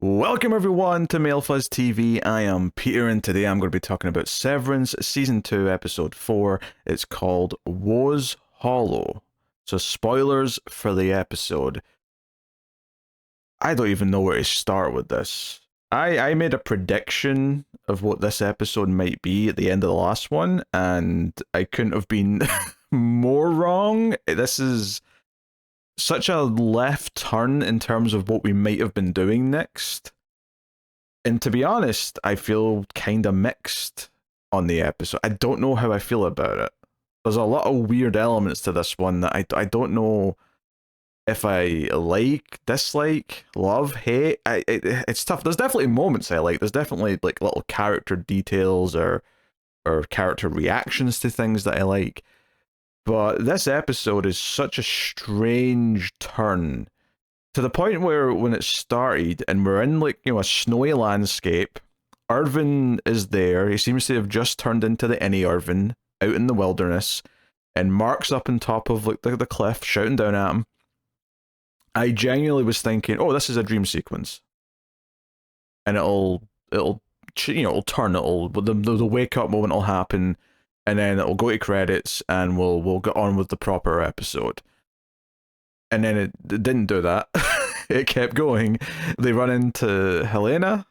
Welcome everyone to MailFuzz TV. I am Peter and today I'm going to be talking about Severance Season 2 Episode 4. It's called Woe's Hollow. So spoilers for the episode. I don't even know where to start with this. I made a prediction of what this episode might be at the end of the last one and I couldn't have been more wrong. This is such a left turn in terms of what we might have been doing next. And to be honest, I feel kind of mixed on the episode. I don't know how I feel about it. There's a lot of weird elements to this one that I don't know if I like, dislike, love, hate. It's tough. There's definitely moments I like. There's definitely like little character details or character reactions to things that I like. But this episode is such a strange turn to the point where when it started and we're in like, a snowy landscape, Irving is there. He seems to have just turned into the any Irving out in the wilderness and Mark's up on top of like the cliff shouting down at him. I genuinely was thinking, oh, this is a dream sequence. And it'll turn, the wake up moment will happen. And then it'll go to credits, and we'll get on with the proper episode. And then it didn't do that. It kept going. They run into Helena.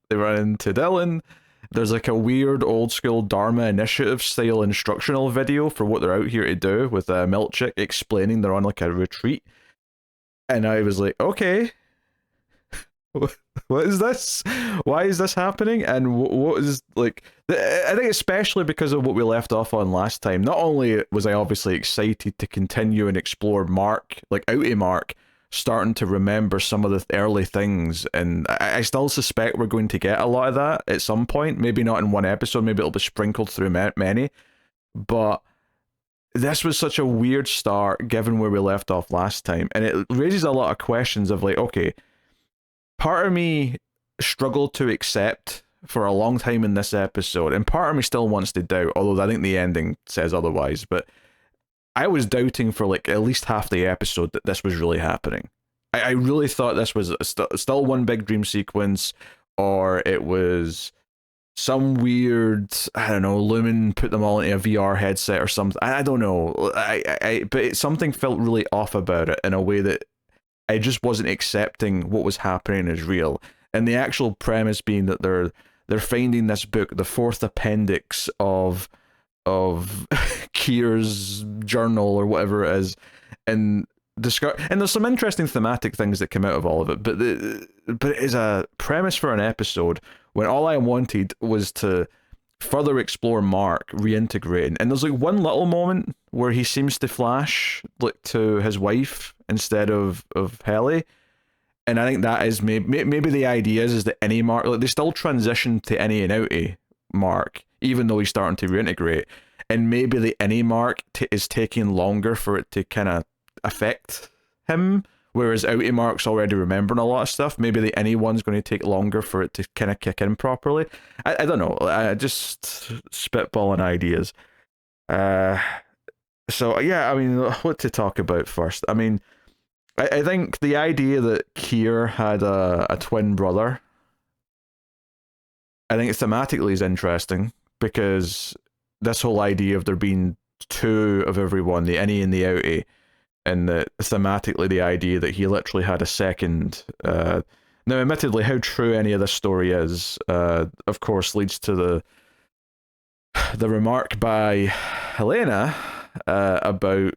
They run into Dylan. There's like a weird old school Dharma Initiative style instructional video for what they're out here to do with Milchick explaining they're on like a retreat. And I was like, okay. What is this? Why is this happening? And what is like? I think especially because of what we left off on last time. Not only was I obviously excited to continue and explore Mark, like outie Mark, starting to remember some of the early things, and I still suspect we're going to get a lot of that at some point. Maybe not in one episode. Maybe it'll be sprinkled through many. But this was such a weird start, given where we left off last time, and it raises a lot of questions of like, okay. Part of me struggled to accept for a long time in this episode, and part of me still wants to doubt, although I think the ending says otherwise, but I was doubting for like at least half the episode that this was really happening. I really thought this was still one big dream sequence, or it was some weird, I don't know, Lumen put them all into a VR headset or something. I don't know. But something felt really off about it in a way that I just wasn't accepting what was happening as real. And the actual premise being that they're finding this book, the fourth appendix of Kier's journal or whatever it is, and there's some interesting thematic things that come out of all of it. But it is a premise for an episode when all I wanted was to further explore Mark reintegrating. And there's like one little moment where he seems to flash like to his wife instead of Helly, and I think that is maybe the idea is that any Mark, like they still transition to any and outie Mark even though he's starting to reintegrate, and maybe the any Mark is taking longer for it to kind of affect him, whereas outie Mark's already remembering a lot of stuff. Maybe the any one's going to take longer for it to kind of kick in properly. I don't know, I just spitballing ideas. So yeah, I mean, what to talk about first? I mean, I think the idea that Kier had a twin brother, I think thematically is interesting, because this whole idea of there being two of everyone, the innie and the outie, and thematically the idea that he literally had a second. Now, admittedly, how true any of this story is, of course, leads to the remark by Helena about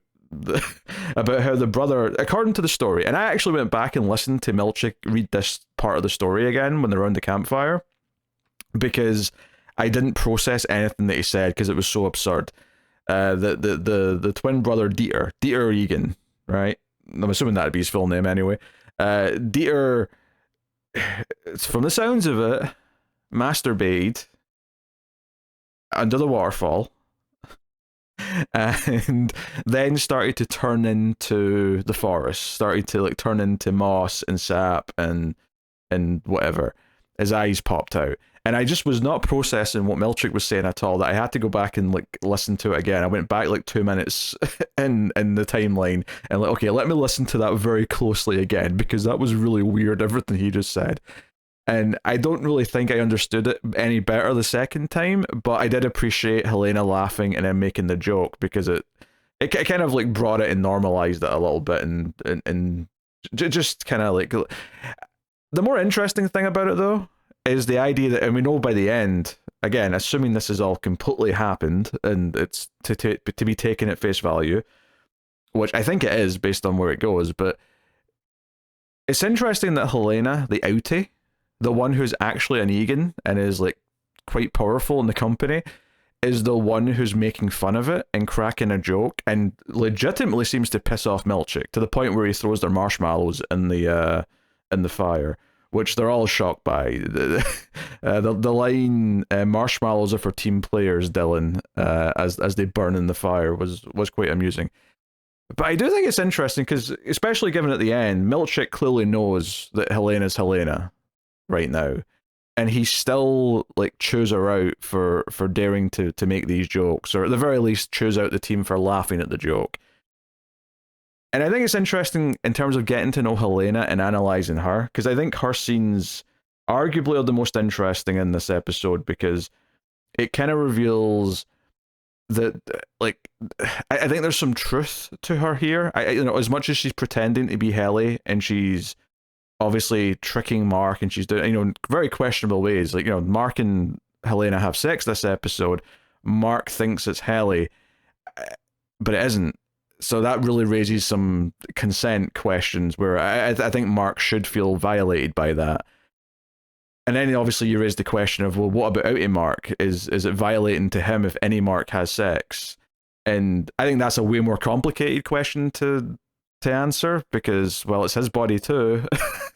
how the brother, according to the story, and I actually went back and listened to Milchick read this part of the story again when they're around the campfire, because I didn't process anything that he said because it was so absurd. The twin brother Dieter Egan, right? I'm assuming that'd be his full name anyway. Dieter, from the sounds of it, masturbated under the waterfall, and then started to turn into the forest, started to like turn into moss and sap and whatever. His eyes popped out, and I just was not processing what Milchick was saying at all, that I had to go back and like listen to it again. I went back like 2 minutes in the timeline and like, okay, let me listen to that very closely again, because that was really weird, everything he just said. And I don't really think I understood it any better the second time, but I did appreciate Helena laughing and then making the joke, because it kind of like brought it and normalized it a little bit, and just kind of like, the more interesting thing about it though is the idea that, and we know by the end, again, assuming this has all completely happened and it's to be taken at face value, which I think it is based on where it goes, but it's interesting that Helena, the outie, the one who's actually an Egan and is like quite powerful in the company, is the one who's making fun of it and cracking a joke, and legitimately seems to piss off Milchick to the point where he throws their marshmallows in the fire, which they're all shocked by. The line "marshmallows are for team players, Dylan," as they burn in the fire was quite amusing. But I do think it's interesting because, especially given at the end, Milchick clearly knows that Helena's Helena right now, and he still like chews her out for daring to make these jokes, or at the very least chews out the team for laughing at the joke. And I think it's interesting in terms of getting to know Helena and analyzing her, because I think her scenes arguably are the most interesting in this episode, because it kind of reveals that, like, I think there's some truth to her here. As much as she's pretending to be Helly and she's obviously tricking Mark, and she's doing, very questionable ways. Like, Mark and Helena have sex this episode. Mark thinks it's Helly, but it isn't. So that really raises some consent questions where I think Mark should feel violated by that. And then obviously you raise the question of, well, what about outie Mark? Is it violating to him if any Mark has sex? And I think that's a way more complicated question to answer, because, well, it's his body too.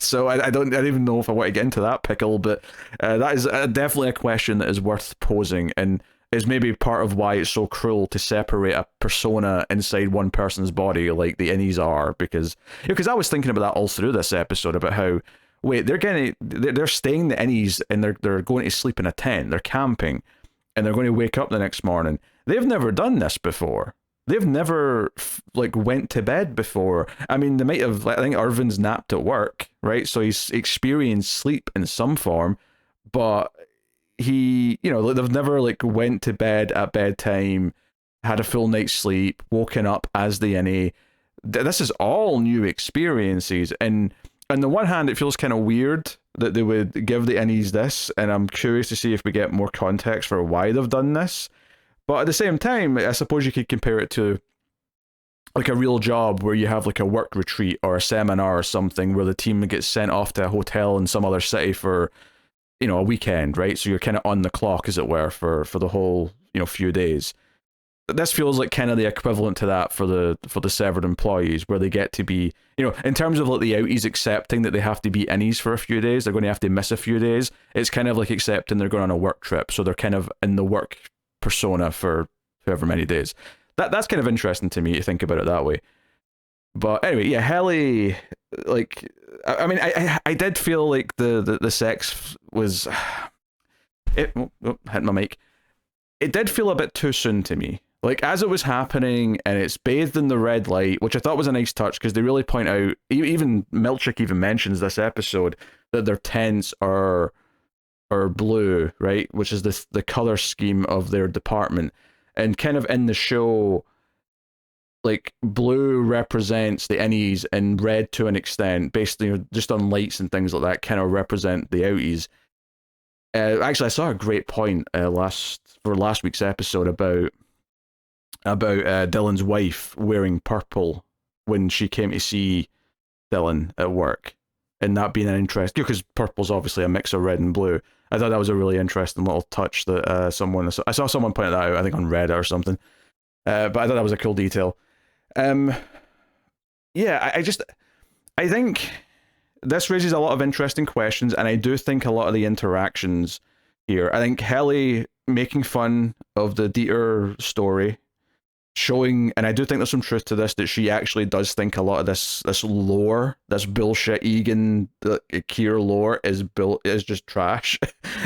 So I don't even know if I want to get into that pickle, but that is definitely a question that is worth posing, and is maybe part of why it's so cruel to separate a persona inside one person's body like the innies are, because I was thinking about that all through this episode, about how, wait, they're staying the innies and they're going to sleep in a tent, they're camping, and they're going to wake up the next morning. They've never done this before. They've never went to bed before. I mean, they might have. I think Irving's napped at work, right? So he's experienced sleep in some form, but they've never went to bed at bedtime, had a full night's sleep, woken up as the innie. This is all new experiences, and on the one hand, it feels kind of weird that they would give the innies this, and I'm curious to see if we get more context for why they've done this. But at the same time, I suppose you could compare it to like a real job where you have like a work retreat or a seminar or something where the team gets sent off to a hotel in some other city for, a weekend, right? So you're kind of on the clock, as it were, for the whole, few days. This feels like kind of the equivalent to that for the severed employees, where they get to be, in terms of like the outies accepting that they have to be innies for a few days, they're going to have to miss a few days. It's kind of like accepting they're going on a work trip, so they're kind of in the work persona for however many days. That's kind of interesting to me to think about it that way. But anyway, yeah, Helly, I mean, I did feel like the sex was hit my mic. It did feel a bit too soon to me. Like, as it was happening and it's bathed in the red light, which I thought was a nice touch, because they really point out, even Milchick even mentions this episode, that their tents are blue, right? Which is the color scheme of their department. And kind of in the show, like, blue represents the innies and red to an extent, basically just on lights and things like that, kind of represent the outies. Actually, I saw a great point for last week's episode about Dylan's wife wearing purple when she came to see Dylan at work, and that being an interest, because purple's obviously a mix of red and blue. I thought that was a really interesting little touch that I saw someone point that out, I think on Reddit or something. But I thought that was a cool detail. Yeah, I think this raises a lot of interesting questions, and I do think a lot of the interactions here, I think Helly making fun of the Dieter story, showing, and I do think there's some truth to this, that she actually does think a lot of this lore, this bullshit Egan Kier lore is just trash,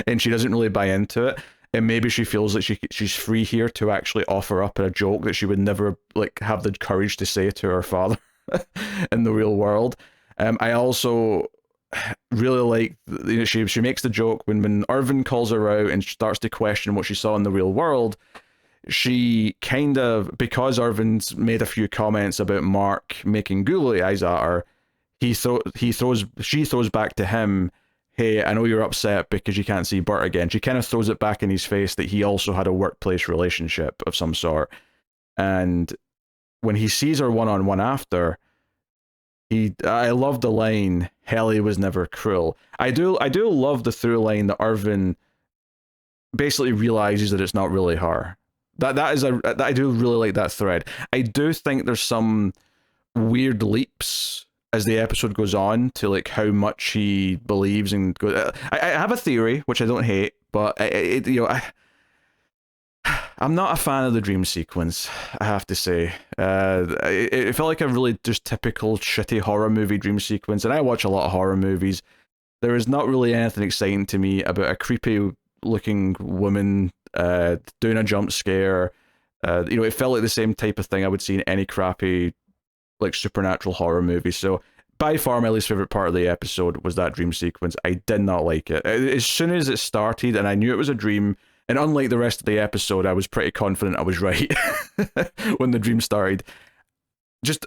and she doesn't really buy into it. And maybe she feels like she's free here to actually offer up a joke that she would never have the courage to say to her father in the real world. I also, really like, you know, she makes the joke when Irving calls her out and starts to question what she saw in the real world. She kind of, because Irving's made a few comments about Mark making googly eyes at her, she throws back to him, hey, I know you're upset because you can't see Bert again. She kind of throws it back in his face that he also had a workplace relationship of some sort. And when he sees her one-on-one after, I love the line, Helly was never cruel. I do love the through line that Irving basically realizes that it's not really her. I do really like that thread. I do think there's some weird leaps as the episode goes on to like how much he believes and I have a theory which I don't hate, but I'm not a fan of the dream sequence, I have to say. It felt like a really just typical shitty horror movie dream sequence, and I watch a lot of horror movies. There is not really anything exciting to me about a creepy looking woman doing a jump scare. It felt like the same type of thing I would see in any crappy like supernatural horror movie. So by far my least favorite part of the episode was that dream sequence. I did not like it. As soon as it started and I knew it was a dream, and unlike the rest of the episode, I was pretty confident I was right when the dream started. Just,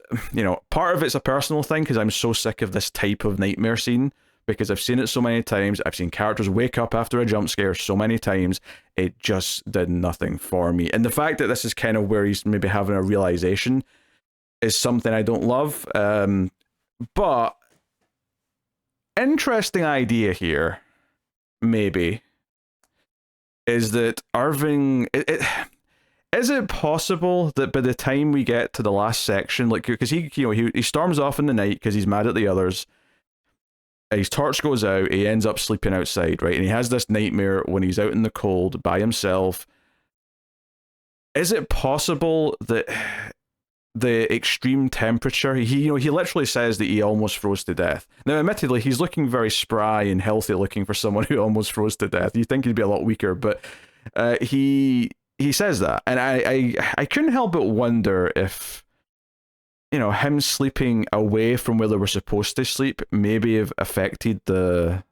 part of it's a personal thing because I'm so sick of this type of nightmare scene because I've seen it so many times. I've seen characters wake up after a jump scare so many times. It just did nothing for me. And the fact that this is kind of where he's maybe having a realization is something I don't love. But interesting idea here, maybe, is that Irving... Is it possible that by the time we get to the last section, like, because he storms off in the night because he's mad at the others, his torch goes out, he ends up sleeping outside, right? And he has this nightmare when he's out in the cold by himself. Is it possible that the extreme temperature, he literally says that he almost froze to death. Now, admittedly, he's looking very spry and healthy looking for someone who almost froze to death. You'd think he'd be a lot weaker, but he says that, and I couldn't help but wonder if, him sleeping away from where they were supposed to sleep maybe have affected the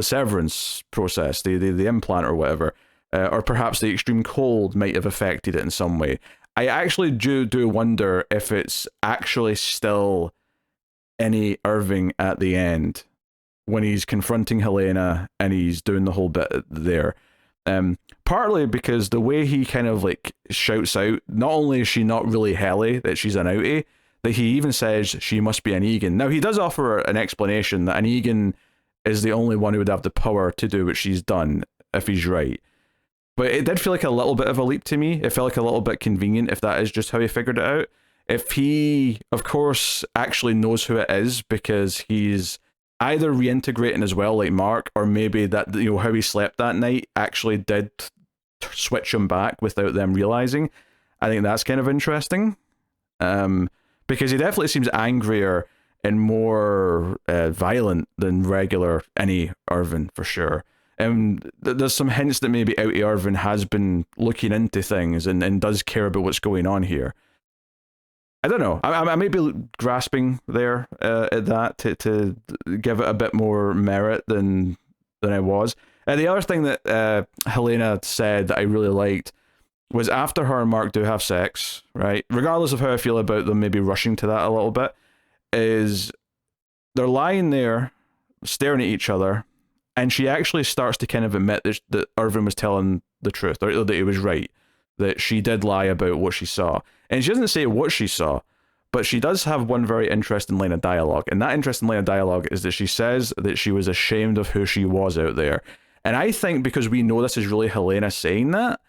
severance process, the implant or whatever, or perhaps the extreme cold might have affected it in some way. I actually do wonder if it's actually still any Irving at the end when he's confronting Helena and he's doing the whole bit there. Partly because the way he kind of like shouts out, not only is she not really Helly, that she's an outie, that he even says she must be an Egan. Now, he does offer an explanation that an Egan is the only one who would have the power to do what she's done, if he's right. But it did feel like a little bit of a leap to me. It felt like a little bit convenient if that is just how he figured it out. If he, of course, actually knows who it is because he's either reintegrating as well, like Mark, or maybe that, how he slept that night actually did switch him back without them realizing. I think that's kind of interesting. Because he definitely seems angrier and more violent than regular any Irving, for sure. There's some hints that maybe outie Irving has been looking into things and does care about what's going on here. I don't know. I may be grasping there at that to give it a bit more merit than I was. The other thing that Helena said that I really liked was after her and Mark do have sex, right? Regardless of how I feel about them maybe rushing to that a little bit, is they're lying there staring at each other, and she actually starts to kind of admit that Irving was telling the truth, or that he was right, that she did lie about what she saw. And she doesn't say what she saw, but she does have one very interesting line of dialogue. And that interesting line of dialogue is that she says that she was ashamed of who she was out there. And I think because we know this is really Helena saying that,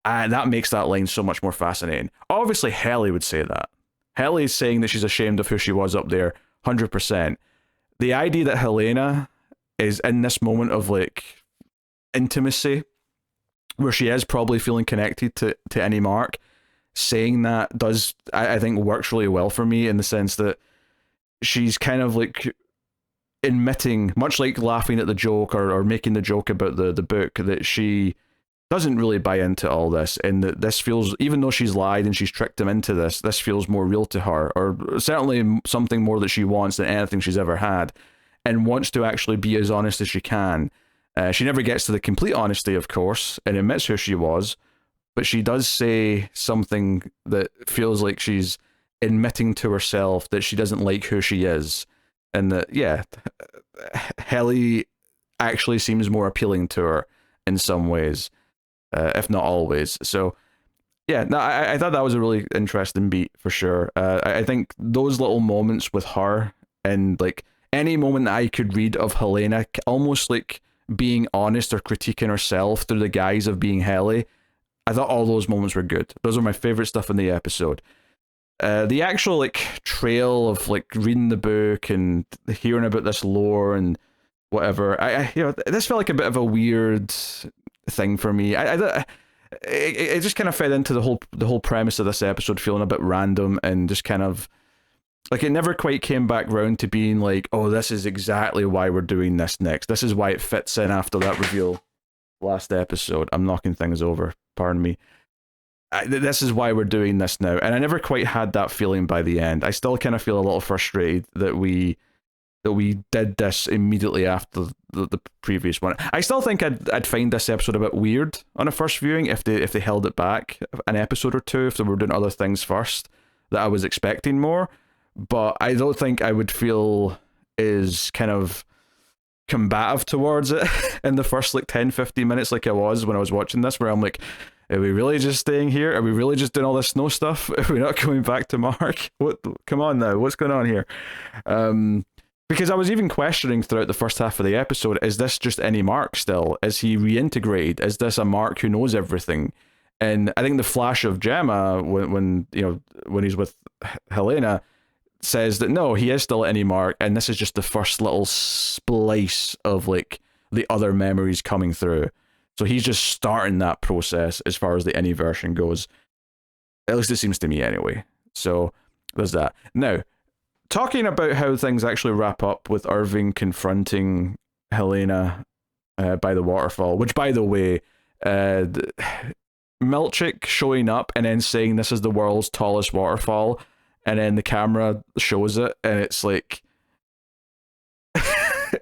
that makes that line so much more fascinating. Obviously, Helly would say that. Helly is saying that she's ashamed of who she was up there, 100%. The idea that Helena is in this moment of like intimacy, where she is probably feeling connected to any Mark, saying that does, I think, works really well for me in the sense that she's kind of like admitting, much like laughing at the joke or making the joke about the book, that she doesn't really buy into all this, and that this feels, even though she's lied and she's tricked him into this feels more real to her, or certainly something more that she wants than anything she's ever had, and wants to actually be as honest as she can. She never gets to the complete honesty, of course, and admits who she was, but she does say something that feels like she's admitting to herself that she doesn't like who she is, and that, yeah, Helly actually seems more appealing to her in some ways. If not always. So, yeah, no, I thought that was a really interesting beat for sure. I think those little moments with her, and like any moment that I could read of Helena almost like being honest or critiquing herself through the guise of being Helly, I thought all those moments were good. Those are my favorite stuff in the episode. The actual like trail of like reading the book and hearing about this lore and whatever, I this felt like a bit of a weird thing for me. It just kind of fed into the whole premise of this episode feeling a bit random, and just kind of like it never quite came back round to being like, oh, this is exactly why we're doing this next. This is why it fits in after that reveal last episode. I'm knocking things over, pardon me. This is why we're doing this now, and I never quite had that feeling by the end. I still kind of feel a little frustrated that we did this immediately after the previous one. I still think I'd find this episode a bit weird on a first viewing if they held it back an episode or two, if they were doing other things first that I was expecting more. But I don't think I would feel is kind of combative towards it in the first like 10-15 minutes like I was when I was watching this, where I'm like, are we really just staying here? Are we really just doing all this snow stuff? Are we not going back to Mark? What? Come on now, what's going on here? Because I was even questioning throughout the first half of the episode, is this just any Mark still? Is he reintegrated? Is this a Mark who knows everything? And I think the flash of Gemma, when he's with Helena, says that no, he is still any Mark, and this is just the first little splice of like the other memories coming through. So he's just starting that process as far as the any version goes. At least it seems to me anyway. So there's that. Now, talking about how things actually wrap up with Irving confronting Helena by the waterfall, which, by the way, Milchick showing up and then saying this is the world's tallest waterfall, and then the camera shows it, and it's like,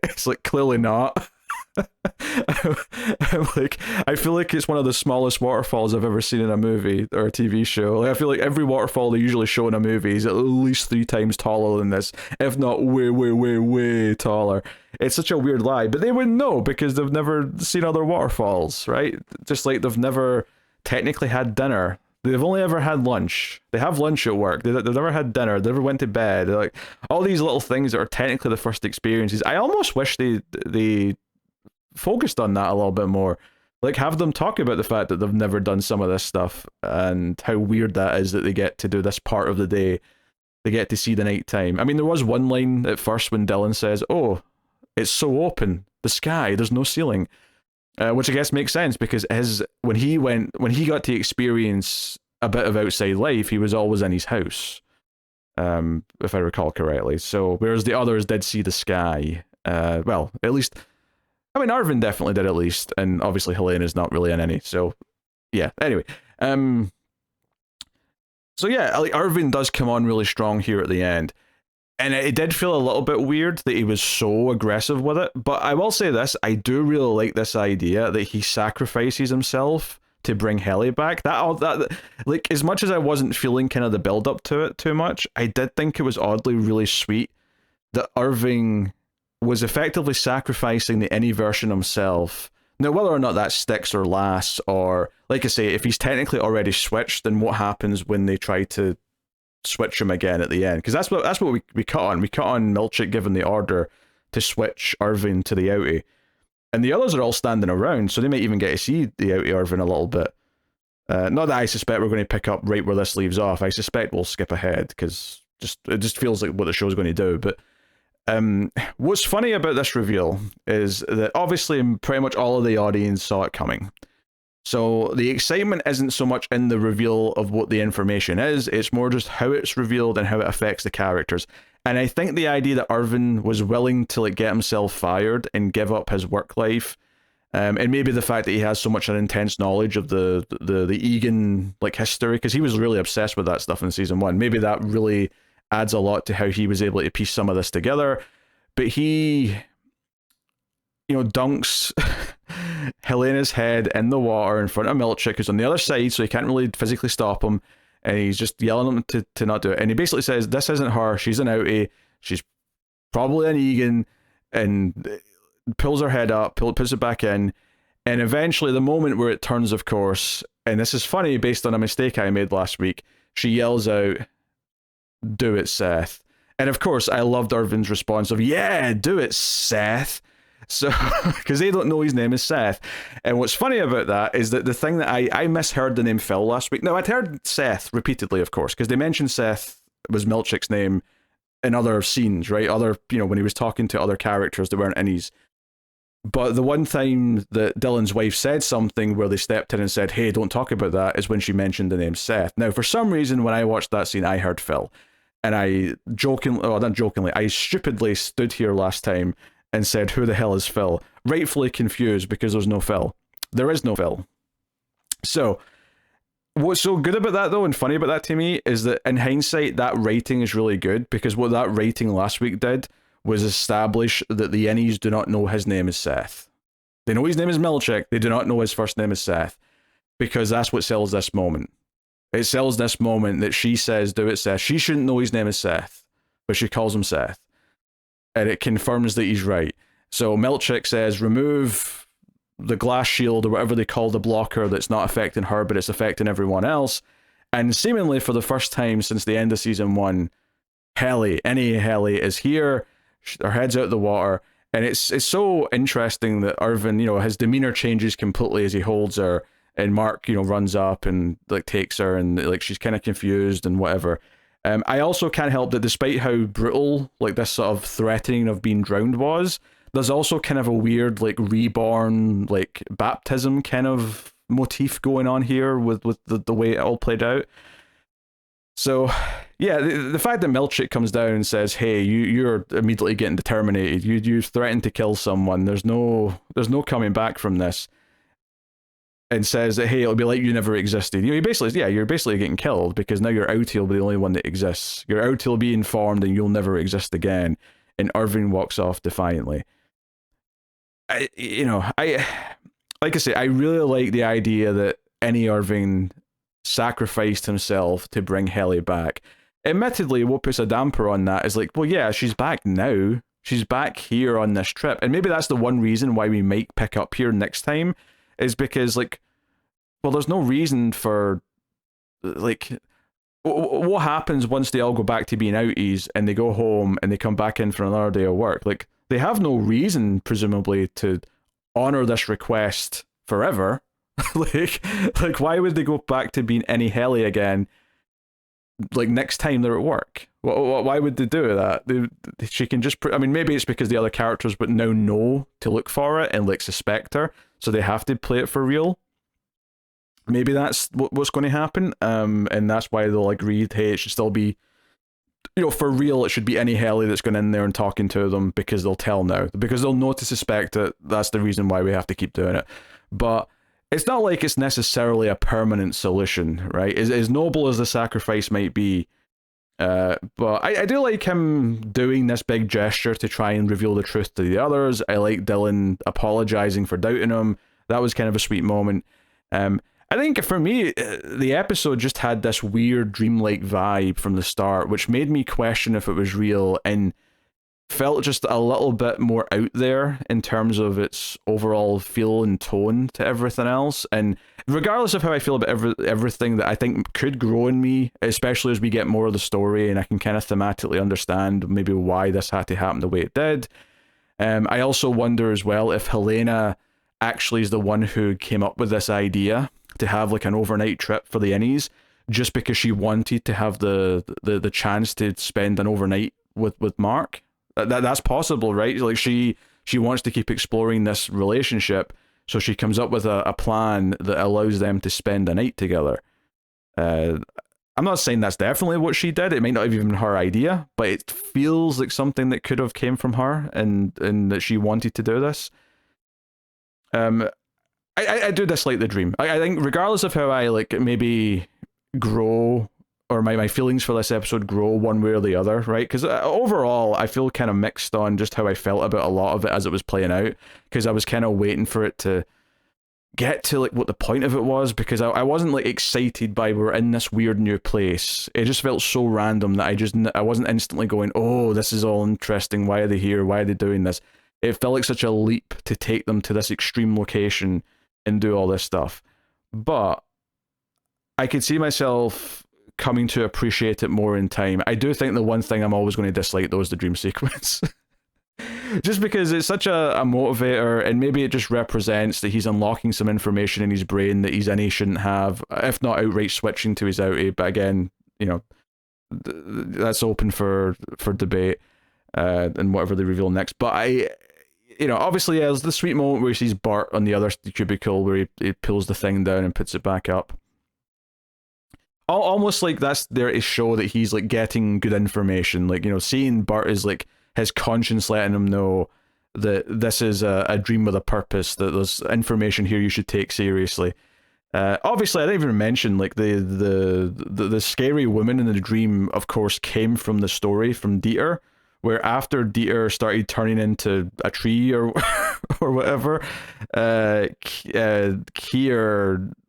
it's like clearly not. I'm like, I feel like it's one of the smallest waterfalls I've ever seen in a movie or a TV show. Like, I feel like every waterfall they usually show in a movie is at least 3 times taller than this, if not way, way, way, way taller. It's such a weird lie, but they wouldn't know because they've never seen other waterfalls, right? Just like they've never technically had dinner. They've only ever had lunch. They have lunch at work. They've never had dinner. They never went to bed. They're like, all these little things that are technically the first experiences. I almost wish they focused on that a little bit more. Like, have them talk about the fact that they've never done some of this stuff and how weird that is that they get to do this part of the day. They get to see the nighttime. I mean, there was one line at first when Dylan says, oh, it's so open, the sky, there's no ceiling. Which I guess makes sense because when he got to experience a bit of outside life, he was always in his house, if I recall correctly. So whereas the others did see the sky, well, at least, I mean, Irving definitely did at least, and obviously Helena's not really in any. So yeah. Anyway, so yeah, like Irving does come on really strong here at the end. And it did feel a little bit weird that he was so aggressive with it. But I will say this, I do really like this idea that he sacrifices himself to bring Helly back. That like, as much as I wasn't feeling kind of the build up to it too much, I did think it was oddly really sweet that Irving was effectively sacrificing the any version himself. Now, whether or not that sticks or lasts, or like I say, if he's technically already switched, then what happens when they try to switch him again at the end? Because that's what we cut on. We cut on Milchick giving the order to switch Irving to the outie, and the others are all standing around, so they might even get to see the outie Irving a little bit. Not that I suspect we're going to pick up right where this leaves off. I suspect we'll skip ahead because it just feels like what the show's going to do. But what's funny about this reveal is that obviously pretty much all of the audience saw it coming. So the excitement isn't so much in the reveal of what the information is, it's more just how it's revealed and how it affects the characters. And I think the idea that Irving was willing to like get himself fired and give up his work life And maybe the fact that he has so much an intense knowledge of the Egan like history, because he was really obsessed with that stuff in season 1. Maybe that really adds a lot to how he was able to piece some of this together. But he, dunks Helena's head in the water in front of Milchick, who's on the other side, so he can't really physically stop him. And he's just yelling at him to not do it. And he basically says, this isn't her, she's an outie, she's probably an Egan, and pulls her head up, puts it back in. And eventually, the moment where it turns, of course, and this is funny based on a mistake I made last week, she yells out, do it, Seth. And of course, I loved Irving's response of, yeah, do it, Seth. So, because they don't know his name is Seth. And what's funny about that is that the thing that I misheard the name Phil last week. Now, I'd heard Seth repeatedly, of course, because they mentioned Seth was Milchick's name in other scenes, right? When he was talking to other characters that weren't in his. But the one time that Dylan's wife said something where they stepped in and said, hey, don't talk about that, is when she mentioned the name Seth. Now, for some reason, when I watched that scene, I heard Phil. And I I stupidly stood here last time and said, who the hell is Phil? Rightfully confused because there's no Phil. There is no Phil. So, what's so good about that, though, and funny about that to me, is that in hindsight, that writing is really good, because what that writing last week did was establish that the innies do not know his name is Seth. They know his name is Milchick, they do not know his first name is Seth, because that's what sells this moment. It sells this moment that she says, do it, Seth. She shouldn't know his name is Seth, but she calls him Seth. And it confirms that he's right. So Milchick says, remove the glass shield or whatever they call the blocker that's not affecting her, but it's affecting everyone else. And seemingly for the first time since the end of season 1, Helly is here. Her head's out of the water. And it's so interesting that Irving, his demeanor changes completely as he holds her. And Mark, runs up and like takes her, and like she's kind of confused and whatever. I also can't help that despite how brutal like this sort of threatening of being drowned was, there's also kind of a weird like reborn, like baptism kind of motif going on here with the way it all played out. So yeah, the fact that Milchick comes down and says, hey, you're immediately getting terminated. You threatened to kill someone. There's no coming back from this. And says that, hey, it'll be like you never existed. You're basically getting killed, because now your outie will be the only one that exists. Your outie will be informed and you'll never exist again. And Irving walks off defiantly. Like I say, I really like the idea that Irving sacrificed himself to bring Helly back. Admittedly, what puts a damper on that is like, well, yeah, she's back now. She's back here on this trip. And maybe that's the one reason why we might pick up here next time, is because, like, well, there's no reason for, like, what happens once they all go back to being outies and they go home and they come back in for another day of work? Like, they have no reason, presumably, to honor this request forever. like, why would they go back to being any Helly again, like, next time they're at work? Why would they do that? She can just, maybe it's because the other characters would now know to look for it and, like, suspect her, so they have to play it for real. Maybe that's what's going to happen, and that's why they'll agree, hey, it should still be, for real, it should be any Helly that's going in there and talking to them, because they'll tell now. Because they'll know to suspect it, that's the reason why we have to keep doing it. But it's not like it's necessarily a permanent solution, right? As noble as the sacrifice might be, but I do like him doing this big gesture to try and reveal the truth to the others. I like Dylan apologizing for doubting him. That was kind of a sweet moment. I think for me, the episode just had this weird dreamlike vibe from the start, which made me question if it was real, and felt just a little bit more out there in terms of its overall feel and tone to everything else. And regardless of how I feel about everything that I think could grow in me, especially as we get more of the story and I can kind of thematically understand maybe why this had to happen the way it did. I also wonder as well if Helena actually is the one who came up with this idea to have like an overnight trip for the innies, just because she wanted to have the chance to spend an overnight with Mark. That's possible, right? Like she wants to keep exploring this relationship, so she comes up with a plan that allows them to spend a night together. I'm not saying that's definitely what she did. It might not have even been her idea, but it feels like something that could have came from her, and that she wanted to do this. Um, I do dislike the dream. I think regardless of how I like maybe grow or my feelings for this episode grow one way or the other, right? Because overall, I feel kind of mixed on just how I felt about a lot of it as it was playing out. Because I was kind of waiting for it to get to like what the point of it was, because I wasn't like excited by we're in this weird new place. It just felt so random that I wasn't instantly going, oh, this is all interesting. Why are they here? Why are they doing this? It felt like such a leap to take them to this extreme location and do all this stuff. But I could see myself coming to appreciate it more in time. I do think the one thing I'm always going to dislike though is the dream sequence. Just because it's such a motivator, and maybe it just represents that he's unlocking some information in his brain that he's in he shouldn't have, if not outright switching to his outie. But again, you know, that's open for debate and whatever they reveal next. But obviously, there's the sweet moment where he sees Bart on the other cubicle where he pulls the thing down and puts it back up. Almost like that's there to show that he's like getting good information. Like, seeing Bart is like his conscience letting him know that this is a dream with a purpose, that there's information here you should take seriously. Obviously, I didn't even mention like the scary woman in the dream, of course, came from the story from Dieter, where after Dieter started turning into a tree or or whatever, Kier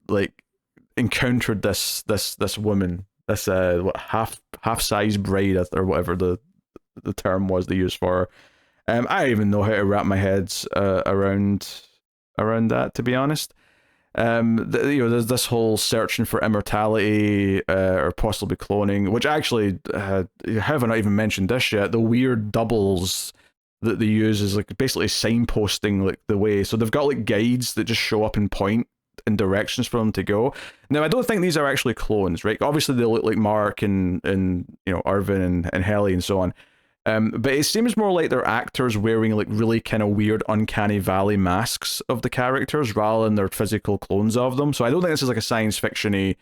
like encountered this woman, this half size bride or whatever the term was they used for her. I don't even know how to wrap my heads around that, to be honest. There's this whole searching for immortality or possibly cloning, which actually have I not even mentioned this yet. The weird doubles that they use is like basically signposting like the way. So they've got like guides that just show up and point in directions for them to go. Now I don't think these are actually clones, right? Obviously they look like Mark and Irving and Helly and so on. But it seems more like they're actors wearing like really kind of weird uncanny valley masks of the characters rather than their physical clones of them. So I don't think this is like a science fiction-y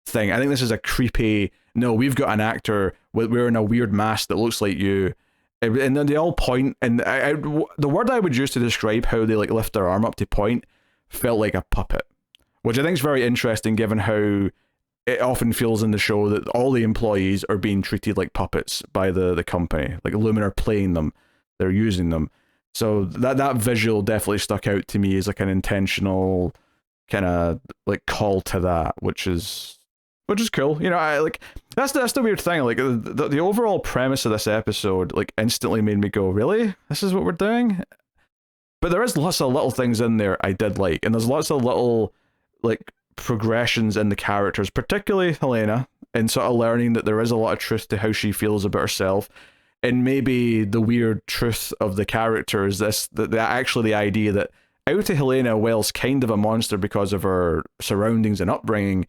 thing. I think this is a creepy, no, we've got an actor wearing a weird mask that looks like you. And then they all point, and the word I would use to describe how they like lift their arm up to point felt like a puppet, which I think is very interesting given how it often feels in the show that all the employees are being treated like puppets by the company. Like Lumen are playing them, they're using them. So that visual definitely stuck out to me as like an intentional kind of like call to that, which is cool. I like that's the weird thing. Like the overall premise of this episode like instantly made me go, really? This is what we're doing? But there is lots of little things in there I did like, and there's lots of little like progressions in the characters, particularly Helena, and sort of learning that there is a lot of truth to how she feels about herself, and maybe the weird truth of the character is this, that actually the idea that out of Helena, whilst kind of a monster because of her surroundings and upbringing,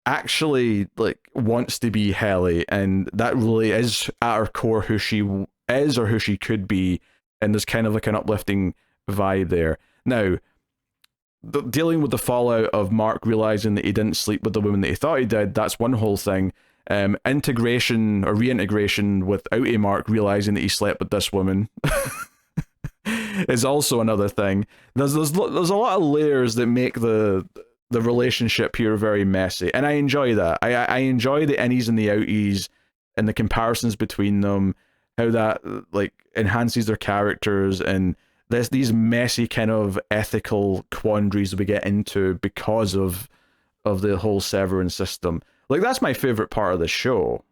actually like wants to be Helly, and that really is at her core who she is or who she could be, and there's kind of like an uplifting vibe there. Now, dealing with the fallout of Mark realizing that he didn't sleep with the woman that he thought he did, that's one whole thing. Integration or reintegration without a Mark realizing that he slept with this woman is also another thing. There's a lot of layers that make the relationship here very messy, and I enjoy that. I enjoy the innies and the outies and the comparisons between them, how that like enhances their characters, and there's these messy kind of ethical quandaries we get into because of the whole Severance system. Like, that's my favorite part of the show.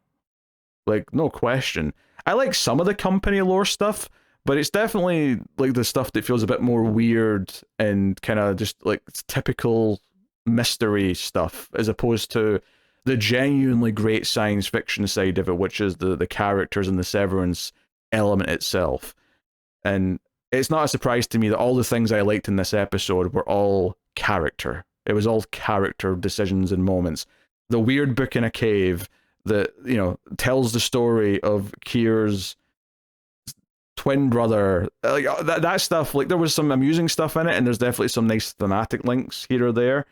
Like, no question. I like some of the company lore stuff, but it's definitely like the stuff that feels a bit more weird and kind of just like typical mystery stuff, as opposed to the genuinely great science fiction side of it, which is the characters and the Severance element itself. And it's not a surprise to me that all the things I liked in this episode were all character. It was all character decisions and moments. The weird book in a cave that, tells the story of Kier's twin brother, like that stuff, like there was some amusing stuff in it, and there's definitely some nice thematic links here or there.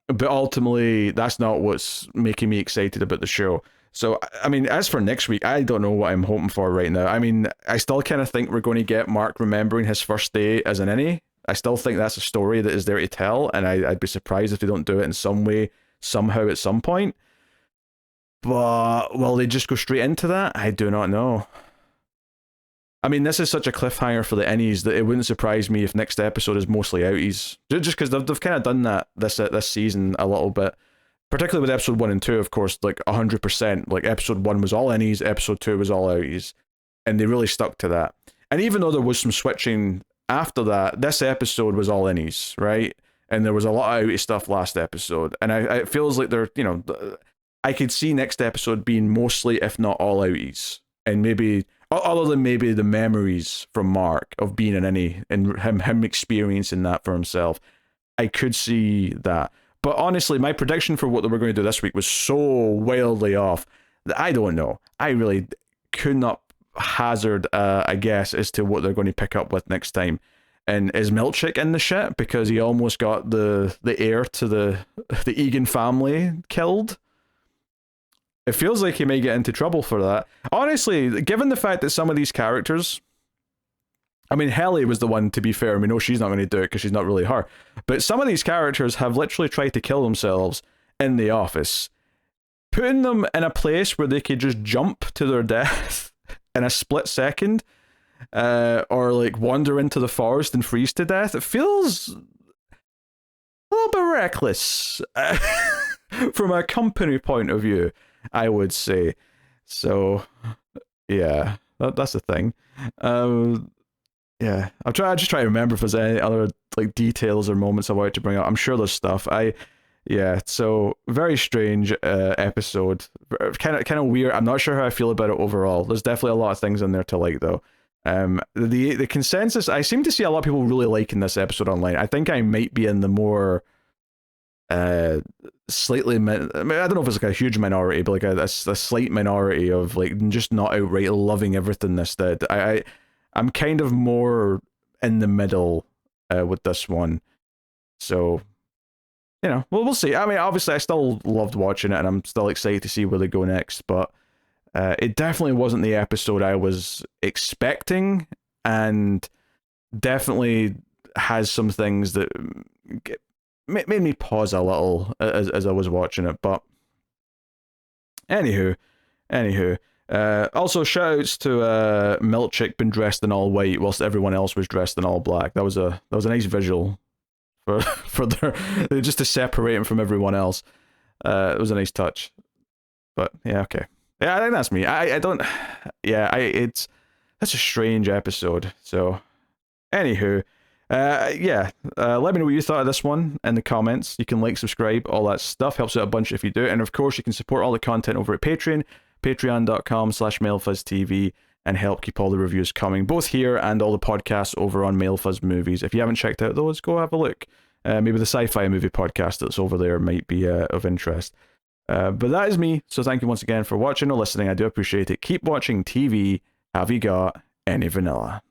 But ultimately, that's not what's making me excited about the show. So, I mean, as for next week, I don't know what I'm hoping for right now. I mean, I still kind of think we're going to get Mark remembering his first day as an innie, I still think that's a story that is there to tell, and I'd be surprised if they don't do it in some way, somehow, at some point. But will they just go straight into that? I do not know. I mean, this is such a cliffhanger for the innies that it wouldn't surprise me if next episode is mostly outies. Just because they've kind of done that this season a little bit. Particularly with episode 1 and 2, of course, like 100%. Like, episode 1 was all innies, episode 2 was all outies. And they really stuck to that. And even though there was some switching after that, this episode was all innies, right? And there was a lot of outie stuff last episode. And it feels like they're, you know, I could see next episode being mostly, if not all outies. And maybe, other than maybe the memories from Mark of being an innie and him experiencing that for himself, I could see that. But honestly, my prediction for what they were going to do this week was so wildly off that I don't know. I really could not hazard a guess as to what they're going to pick up with next time. And is Milchick in the shit because he almost got the heir to the Egan family killed? It feels like he may get into trouble for that. Honestly, given the fact that some of these characters, I mean, Helly was the one, to be fair, and we know she's not going to do it because she's not really her. But some of these characters have literally tried to kill themselves in the office. Putting them in a place where they could just jump to their death in a split second, or like wander into the forest and freeze to death, it feels a little bit reckless from a company point of view, I would say. So, yeah, that's the thing. Yeah, I just try to remember if there's any other like details or moments I wanted to bring up. I'm sure there's stuff. Yeah, so very strange episode. Kind of weird. I'm not sure how I feel about it overall. There's definitely a lot of things in there to like though. The consensus, I seem to see a lot of people really liking this episode online. I think I might be in the more slightly, I mean, I don't know if it's like a huge minority, but like a slight minority of like just not outright loving everything this did. I'm kind of more in the middle with this one. So, you know, we'll see. I mean, obviously, I still loved watching it, and I'm still excited to see where they go next, but it definitely wasn't the episode I was expecting, and definitely has some things that made me pause a little as I was watching it, but anywho. Also, shoutouts to Milchick being dressed in all white whilst everyone else was dressed in all black. That was a nice visual for their just to separate him from everyone else. It was a nice touch. But yeah, okay. Yeah, I think that's me. I don't. Yeah, it's that's a strange episode. So, anywho, let me know what you thought of this one in the comments. You can like, subscribe, all that stuff helps out a bunch if you do. And of course, you can support all the content over at Patreon. Patreon.com/MailFuzzTV, and help keep all the reviews coming, both here and all the podcasts over on MailFuzz Movies. If you haven't checked out those, go have a look. Maybe the sci-fi movie podcast that's over there might be of interest. But that is me, so thank you once again for watching or listening. I do appreciate it. Keep watching TV. Have you got any vanilla?